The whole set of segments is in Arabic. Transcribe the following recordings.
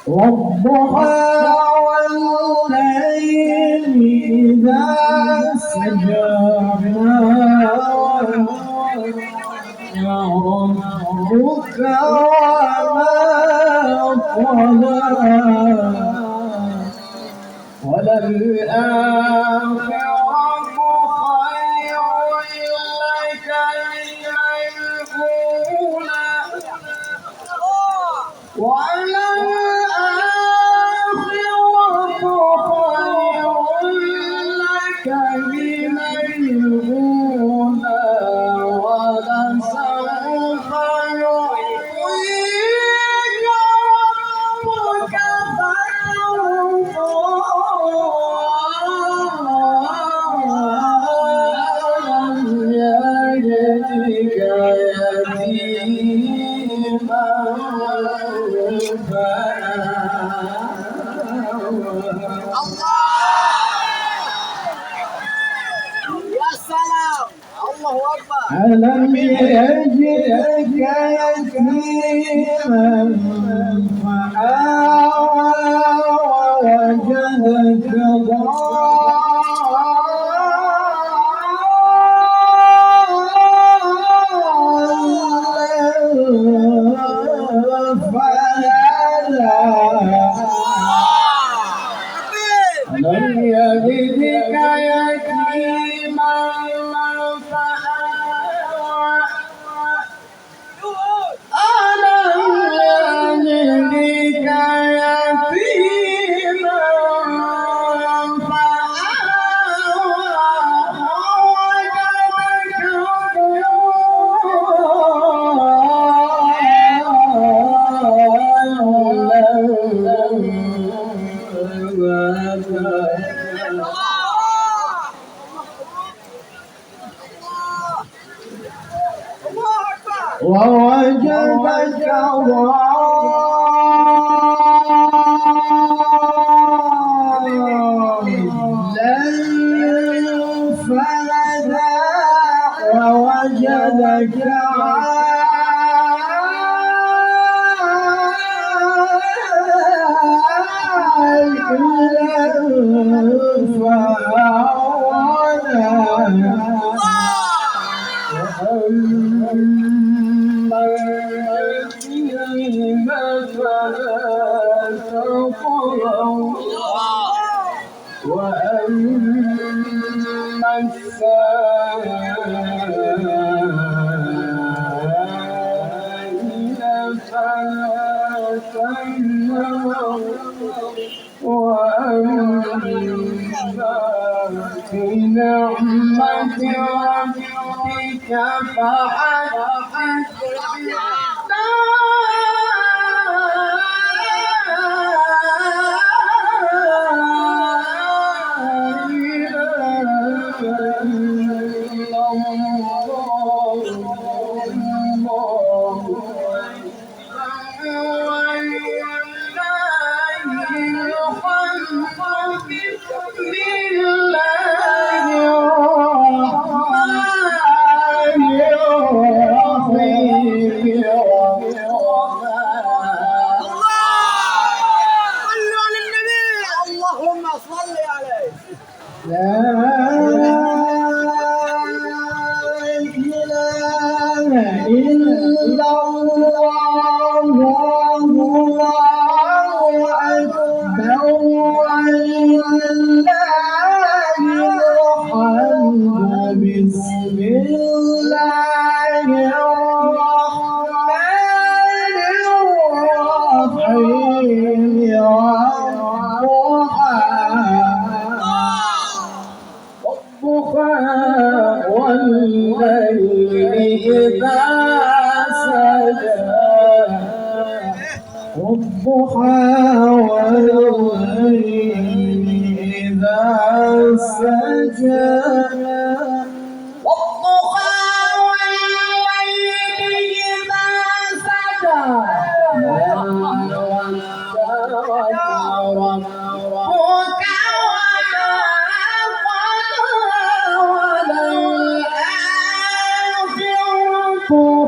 والضحى والليل إذا سجى ربك وما قلى وللآخرة خير لك من الأولى وللآخرة خير لك من الأولى ولسوف يعطيك ربك فترضى ألم يجدك يتيما ألم يجدك يتيما فآوى ووجدك ضالا فهدى ألم يجدك يتيما فآوى ألم يجدك يتيما ووجدك ضالا فهدى ووجدك عائلا فأغنى وأما اليتيم فلا تقهر وأما السائل فلا تنهر وأما بنعمة ربك فحدث والضحى والليل إذا سجى والضحى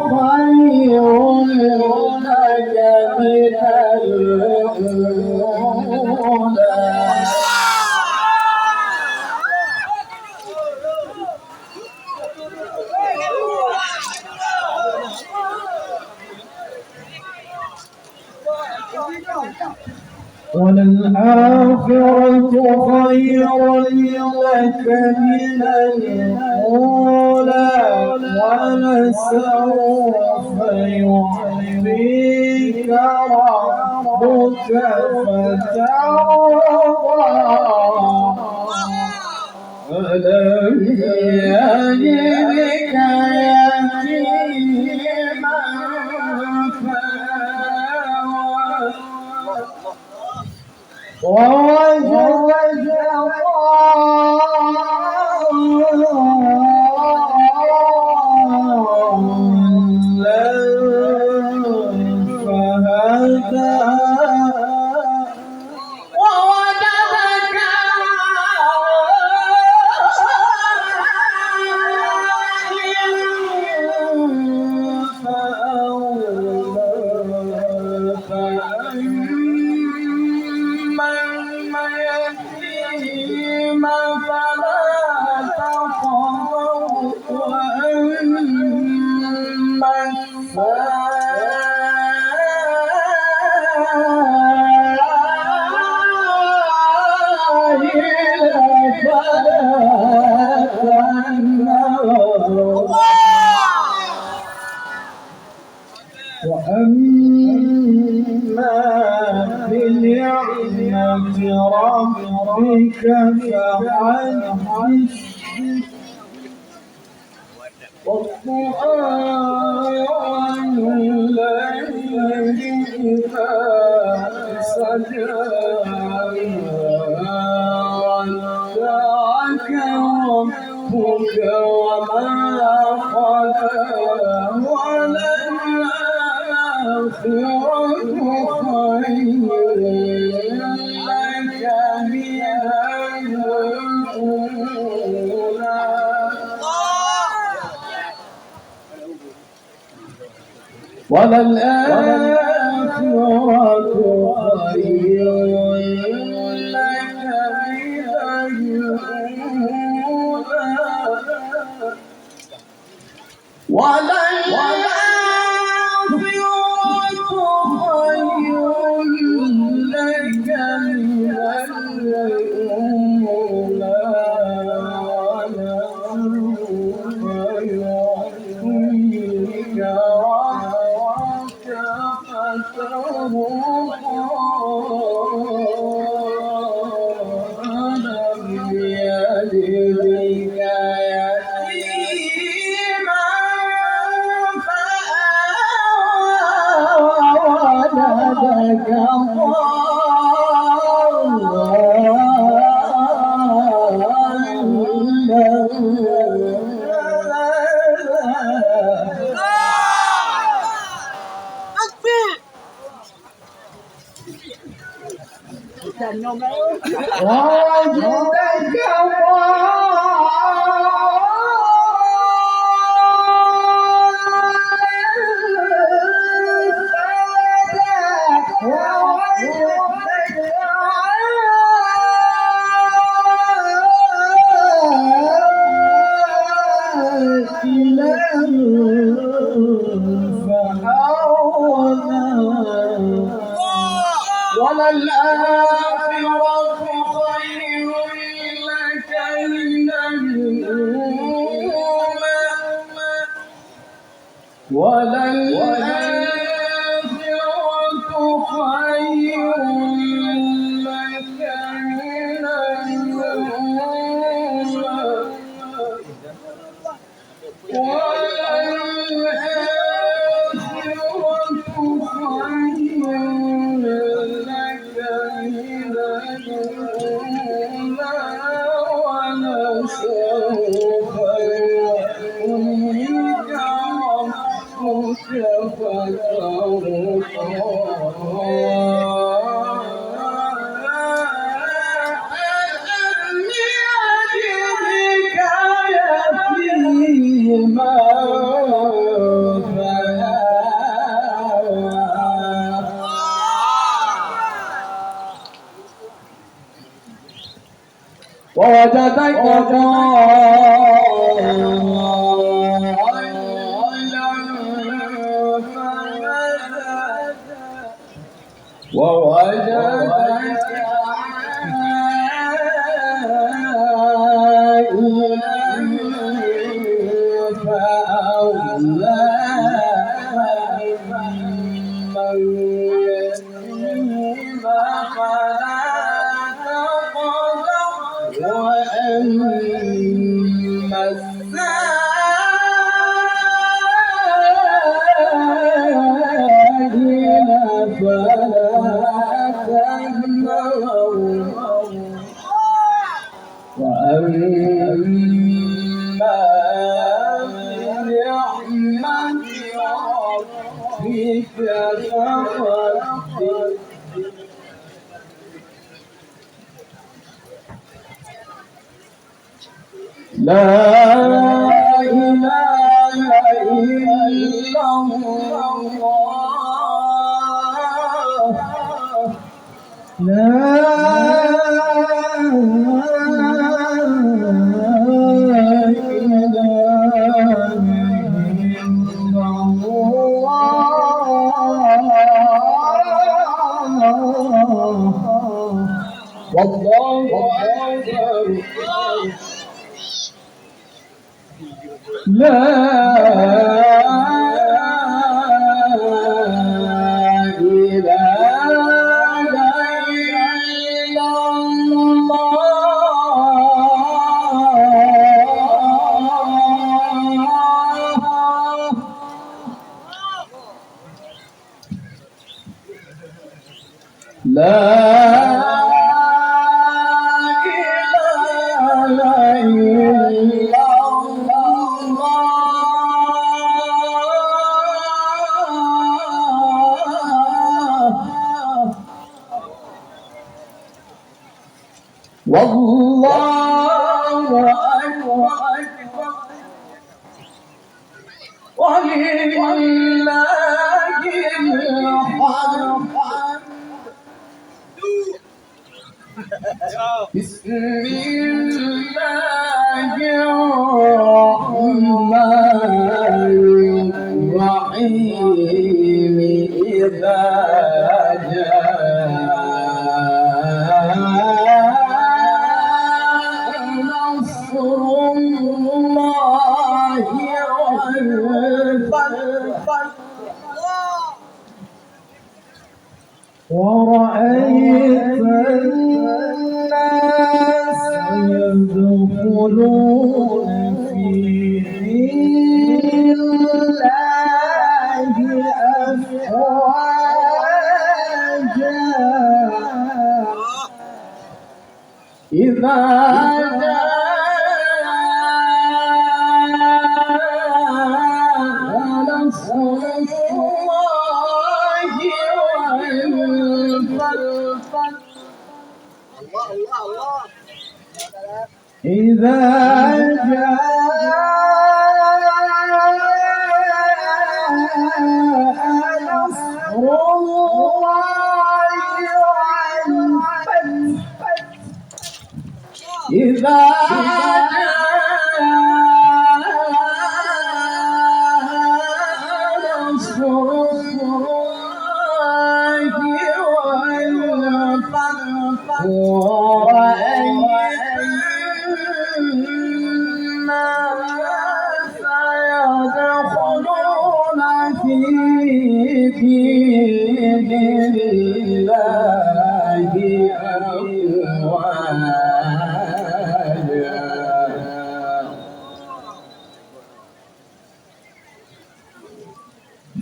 خير لك من الأولى وللآخرة خير لك من الأولى ولسوف يعطيك ربك فترضى ألم يجدك يتيما ووجدك ضالا فهدى ووجدك يتيم فلا تقهر وأما السائل فلا تنهر وأما بنعمة ربك فحدث والقرآن الليل إذا سجى ودعك ربك وما قلى وللآخرة خير لك من الأولى وللآخرة خير لك من الأولى وللآخرة خير لك من الأولى وللآخرة خير لك من الأولى وللآخرة خير لك من الأولى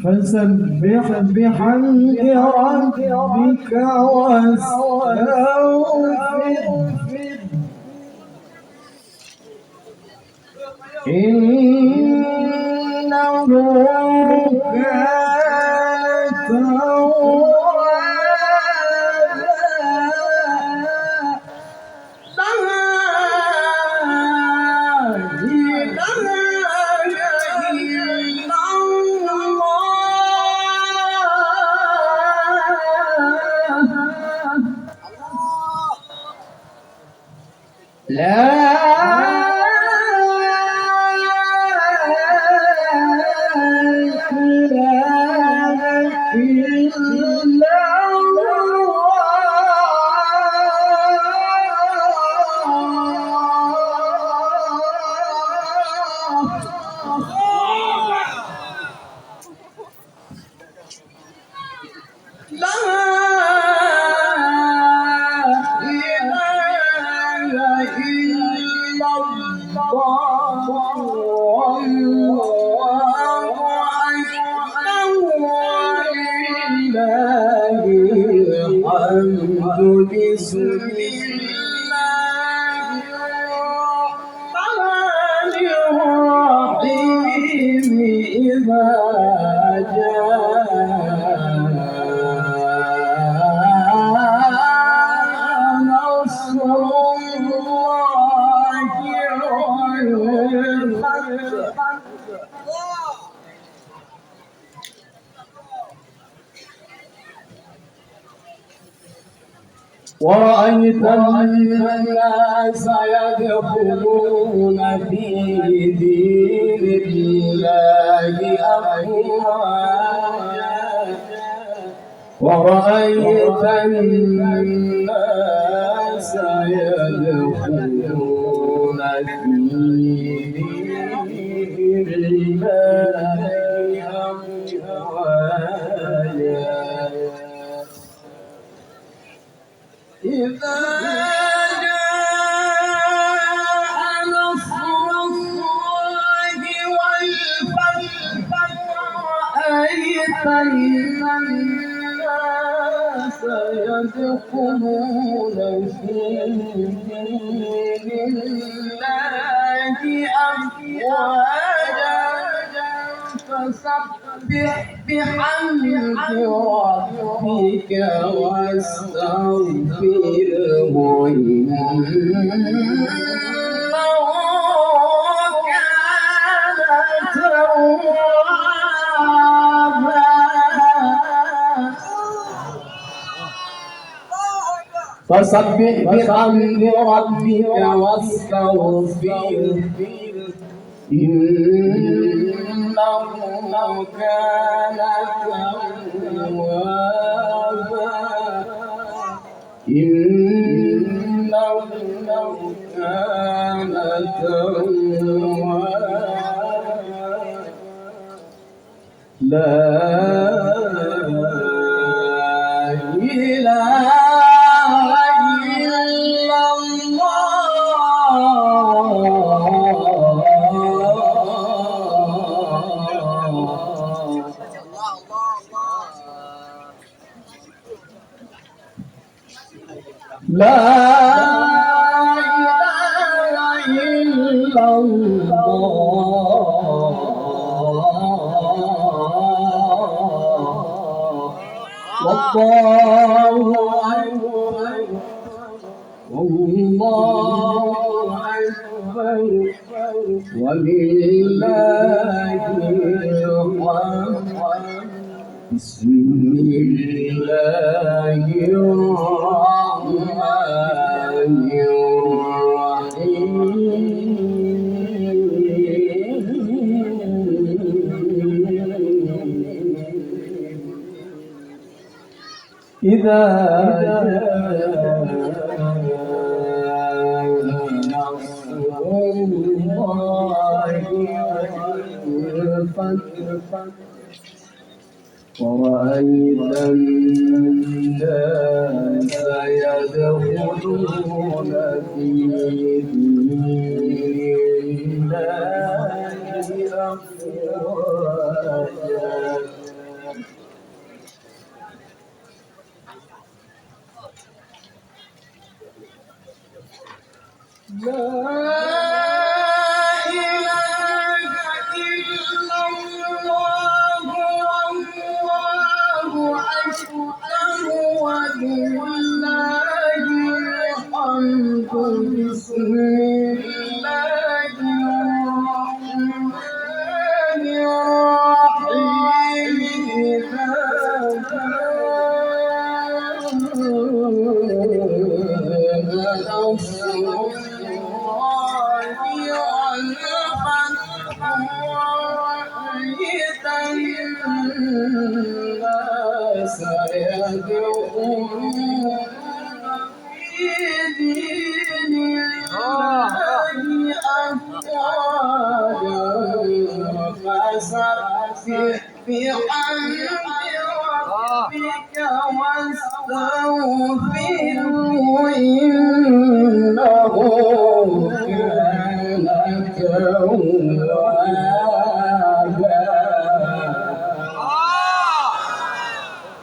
فسبح بحمد ربك واستغفر إنه كان لا ورأيت الناس يدخلون في دين الله أفواجا ورأيت الناس يدخلون في دين الله أفواجا إذا جاء نصر الله والفتح رأيت الناس يدخلون في دين الله أفواجا فسبح بحمد ربك واستغفره إنه كان توابا فسبح بحمد ربك واستغفره إنه كان توابا إنه كان توابا لا إله إلا لا إله إلا الله والله أكبر ولله الحمد بسم الله الرحمن الرحيم إذا نصر الله والفتح ورأيت الناس يدخلون في دين الله أفواجا لا إله إلا الله والله أكبر ولله الحمد بسم الله الرحمن الرحيم إذا الناس يدخلون في دين الله أفواجا فسبح بحمد ربك واستغفره إنه كان توابا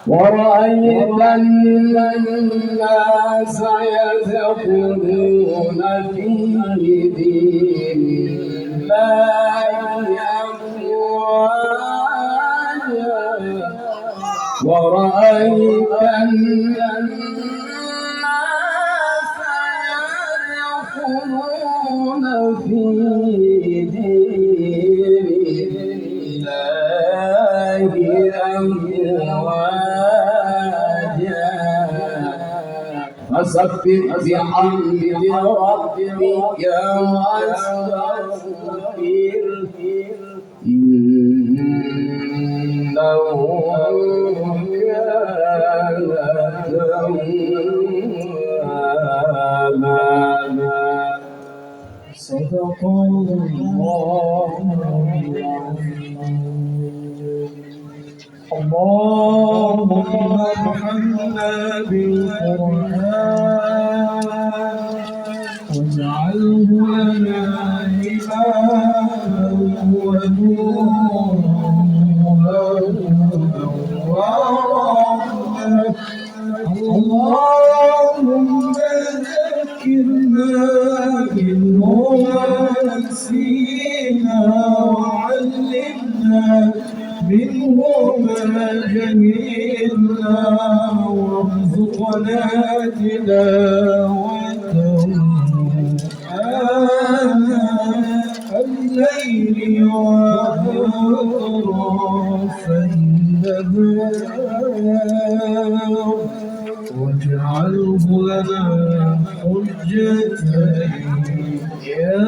ورأيت الناس يدخلون في دين الله أفواجا ورأيت الناس يدخلون في دين الله أفواجا فسبح بحمد ربك واستغفره إنه كان توابا. صدق الله اللهم ارحمنا بالقرآن واجعله لنا إماما ونورا ورحمة. اللهم ذكرنا منه ما نسينا وعلمنا منه ما جهلنا وارزقنا تلاوته آناء الليل وأطراف النهار واجعله لنا حجة يا